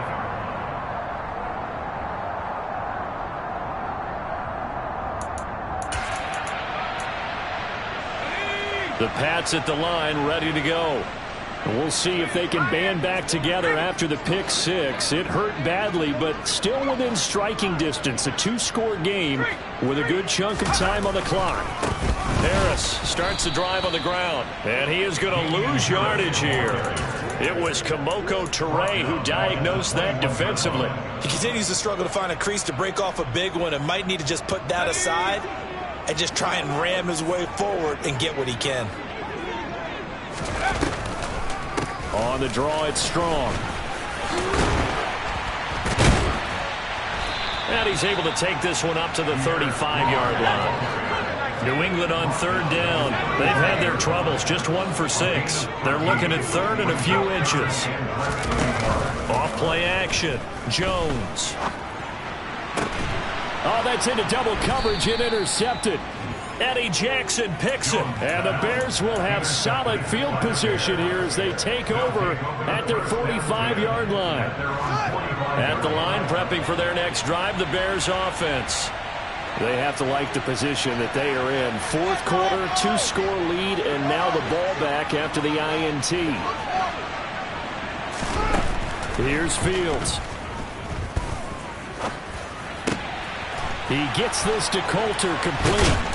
Speaker 1: The Pats at the line, ready to go. And we'll see if they can band back together after the pick-6. It hurt badly, but still within striking distance. A 2-score game with a good chunk of time on the clock. Harris starts the drive on the ground, and he is going to lose yardage here. It was Kamoko Toure who diagnosed that defensively.
Speaker 2: He continues to struggle to find a crease to break off a big one and might need to just put that aside and just try and ram his way forward and get what he can.
Speaker 1: On the draw, it's Strong. And he's able to take this one up to the 35-yard line. New England on third down. They've had their troubles, just 1 for 6. They're looking at third and a few inches. Off-play action. Jones. Oh, that's into double coverage and intercepted. Eddie Jackson picks it. And the Bears will have solid field position here as they take over at their 45-yard line. At the line, prepping for their next drive, the Bears offense. They have to like the position that they are in. Fourth quarter, 2-score lead, and now the ball back after the INT. Here's Fields. He gets this to Coulter complete.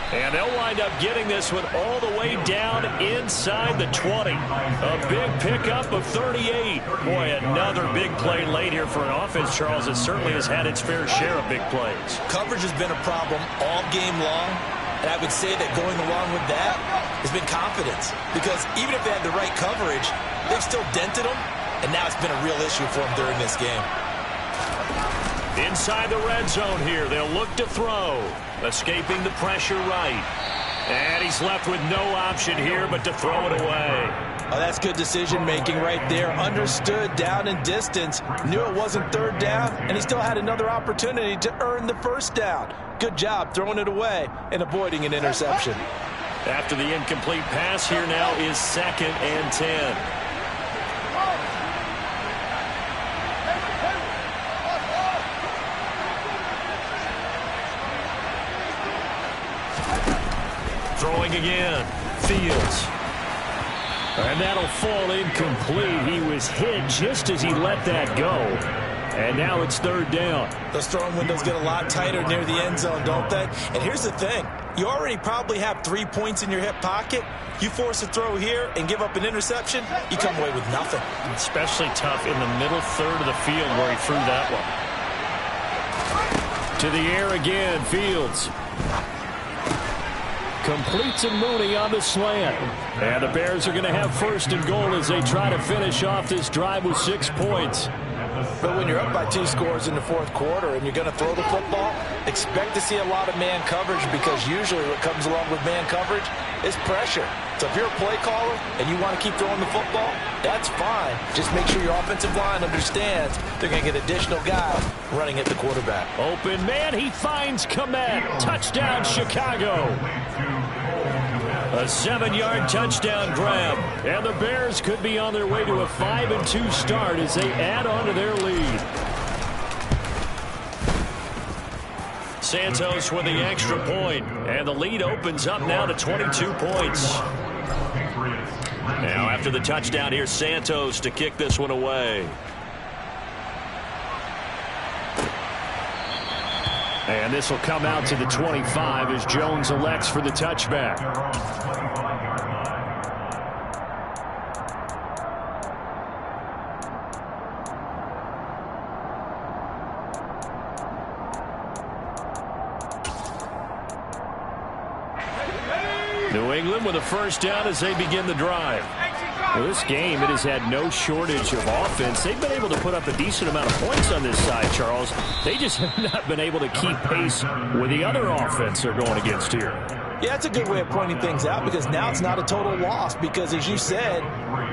Speaker 1: And they'll wind up getting this one all the way down inside the 20. A big pickup of 38. Boy, another big play late here for an offense, Charles, that certainly has had its fair share of big plays.
Speaker 2: Coverage has been a problem all game long, and I would say that going along with that has been confidence. Because even if they had the right coverage, they've still dented them, and now it's been a real issue for them during this game.
Speaker 1: Inside the red zone here, they'll look to throw. Escaping the pressure right. And he's left with no option here but to throw it away.
Speaker 2: Oh, that's good decision-making right there. Understood down and distance. Knew it wasn't third down, and he still had another opportunity to earn the first down. Good job throwing it away and avoiding an interception.
Speaker 1: After the incomplete pass, here now is 2nd and 10. Throwing again. Fields. And that'll fall incomplete. He was hit just as he let that go. And now it's third down.
Speaker 2: Those throwing windows get a lot tighter near the end zone, don't they? And here's the thing. You already probably have 3 points in your hip pocket. You force a throw here and give up an interception, you come away with nothing.
Speaker 1: Especially tough in the middle third of the field where he threw that one. To the air again, Fields. Completes and Mooney on the slant. And the Bears are going to have 1st and goal as they try to finish off this drive with 6 points.
Speaker 2: But when you're up by 2 scores in the fourth quarter and you're going to throw the football, expect to see a lot of man coverage, because usually what comes along with man coverage is pressure. So if you're a play caller and you want to keep throwing the football, that's fine. Just make sure your offensive line understands they're going to get additional guys running at the quarterback.
Speaker 1: Open man, he finds Komet. Touchdown, Chicago. A 7-yard touchdown grab. And the Bears could be on their way to a 5-2 start as they add on to their lead. Santos with the extra point. And the lead opens up now to 22 points. Now after the touchdown, here's Santos to kick this one away. And this will come out to the 25 as Jones elects for the touchback. New England with a first down as they begin the drive. Well, this game, it has had no shortage of offense. They've been able to put up a decent amount of points on this side, Charles. They just have not been able to keep pace with the other offense they're going against here.
Speaker 2: Yeah, that's a good way of pointing things out, because now it's not a total loss, because as you said,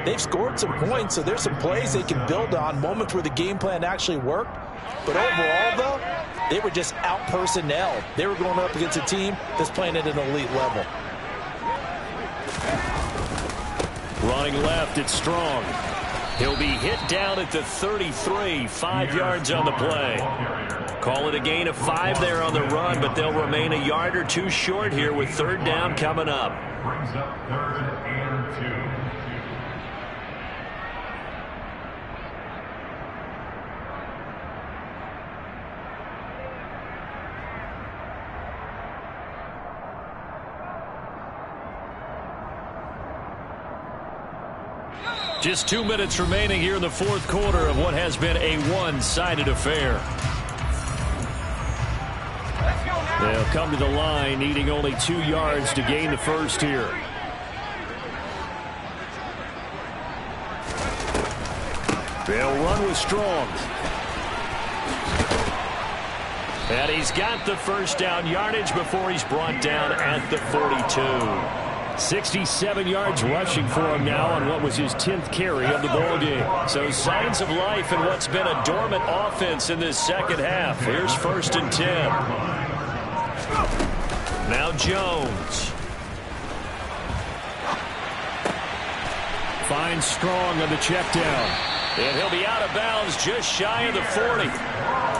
Speaker 2: they've scored some points, so there's some plays they can build on, moments where the game plan actually worked. But overall, though, they were just out-personnelled. They were going up against a team that's playing at an elite level.
Speaker 1: Running left, it's Strong. He'll be hit down at the 33, 5 yards on the play. Call it a gain of 5 there on the run, but they'll remain a yard or 2 short here with third down coming up.
Speaker 3: Brings up 3rd and 2.
Speaker 1: Just 2 minutes remaining here in the fourth quarter of what has been a one-sided affair. They'll come to the line, needing only 2 yards to gain the first here. They'll run with Strong. And he's got the first down yardage before he's brought down at the 42. 67 yards rushing for him now on what was his 10th carry of the ball game. So signs of life in what's been a dormant offense in this second half. Here's 1st and 10. Now Jones. Finds Strong on the check down. And he'll be out of bounds just shy of the 40.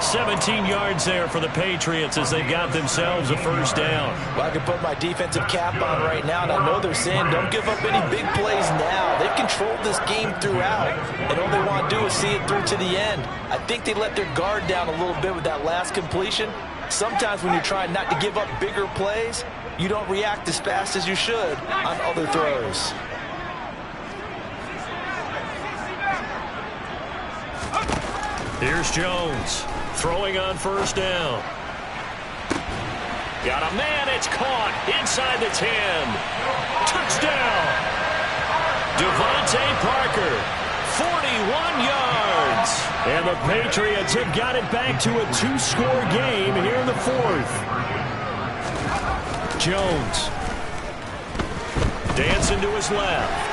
Speaker 1: 17 yards there for the Patriots as they've got themselves a first down.
Speaker 2: Well, I can put my defensive cap on right now, and I know they're saying don't give up any big plays now. They've controlled this game throughout, and all they want to do is see it through to the end. I think they let their guard down a little bit with that last completion. Sometimes when you're trying not to give up bigger plays, you don't react as fast as you should on other throws.
Speaker 1: Here's Jones throwing on first down. Got a man, it's caught inside the 10. Touchdown. Devontae Parker, 41 yards. And the Patriots have got it back to a 2-score game here in the 4th. Jones dancing to his left.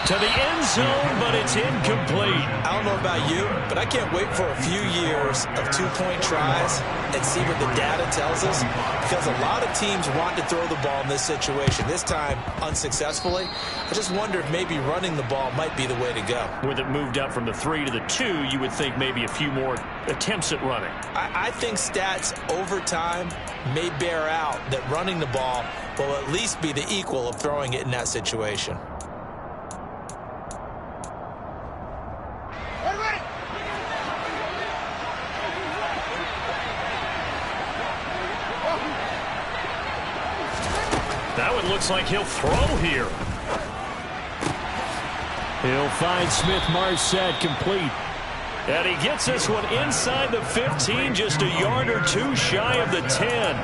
Speaker 1: To the end zone, but it's incomplete.
Speaker 2: I don't know about you, but I can't wait for a few years of 2-point tries and see what the data tells us, because a lot of teams want to throw the ball in this situation. This time, unsuccessfully. I just wonder if maybe running the ball might be the way to go.
Speaker 1: With it moved up from the 3 to the 2, you would think maybe a few more attempts at running.
Speaker 2: I think stats over time may bear out that running the ball will at least be the equal of throwing it in that situation.
Speaker 1: That one looks like he'll throw here. He'll find Smith-Marset complete. And he gets this one inside the 15, just a yard or 2 shy of the 10.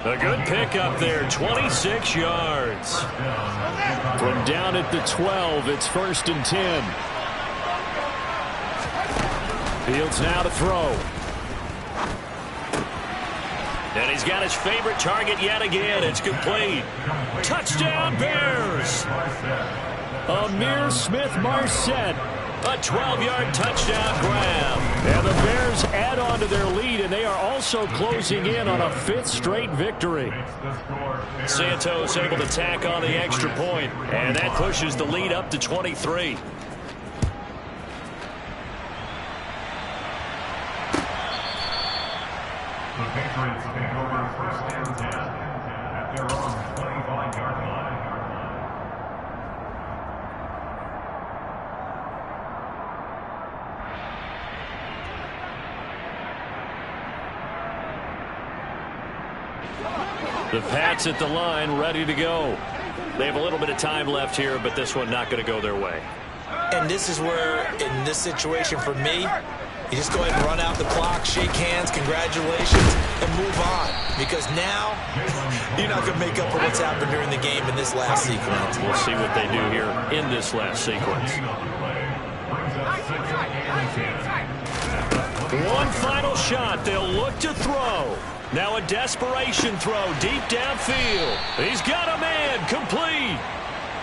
Speaker 1: A good pickup there, 26 yards. From down at the 12, it's 1st and 10. Fields now to throw. And he's got his favorite target yet again. It's complete. Touchdown, Bears. Amir Smith-Marset. A 12-yard touchdown grab. And the Bears add on to their lead, and they are also closing in on a 5th straight victory. Santos able to tack on the extra point, and that pushes the lead up to 23.
Speaker 3: The Patriots take over 1st and 10 at their own 25-yard line.
Speaker 1: The Pats at the line, ready to go. They have a little bit of time left here, but this one not going to go their way.
Speaker 2: And this is where, in this situation for me, you just go ahead and run out the clock, shake hands, congratulations, and move on. Because now, you're not going to make up for what's happened during the game in this last sequence.
Speaker 1: We'll see what they do here in this last sequence. One final shot. They'll look to throw. Now a desperation throw deep downfield. He's got a man, complete.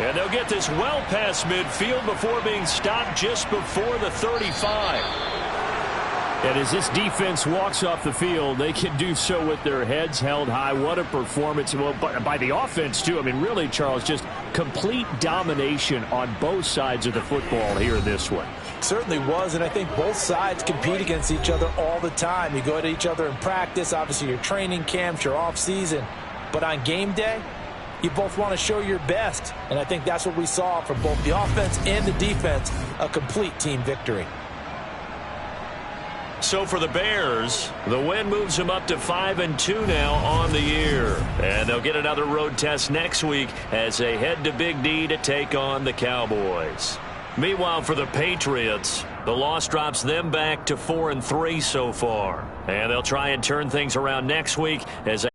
Speaker 1: And they'll get this well past midfield before being stopped just before the 35. And as this defense walks off the field, they can do so with their heads held high. What a performance. Well, by the offense, too. I mean, really, Charles, just complete domination on both sides of the football here in this one.
Speaker 2: Certainly was, and I think both sides compete against each other all the time. You go at each other in practice, obviously your training camps, your off-season. But on game day, you both want to show your best. And I think that's what we saw from both the offense and the defense, a complete team victory.
Speaker 1: So for the Bears, the win moves them up to 5-2 now on the year. And they'll get another road test next week as they head to Big D to take on the Cowboys. Meanwhile, for the Patriots, The loss drops them back to 4-3 so far. And they'll try and turn things around next week as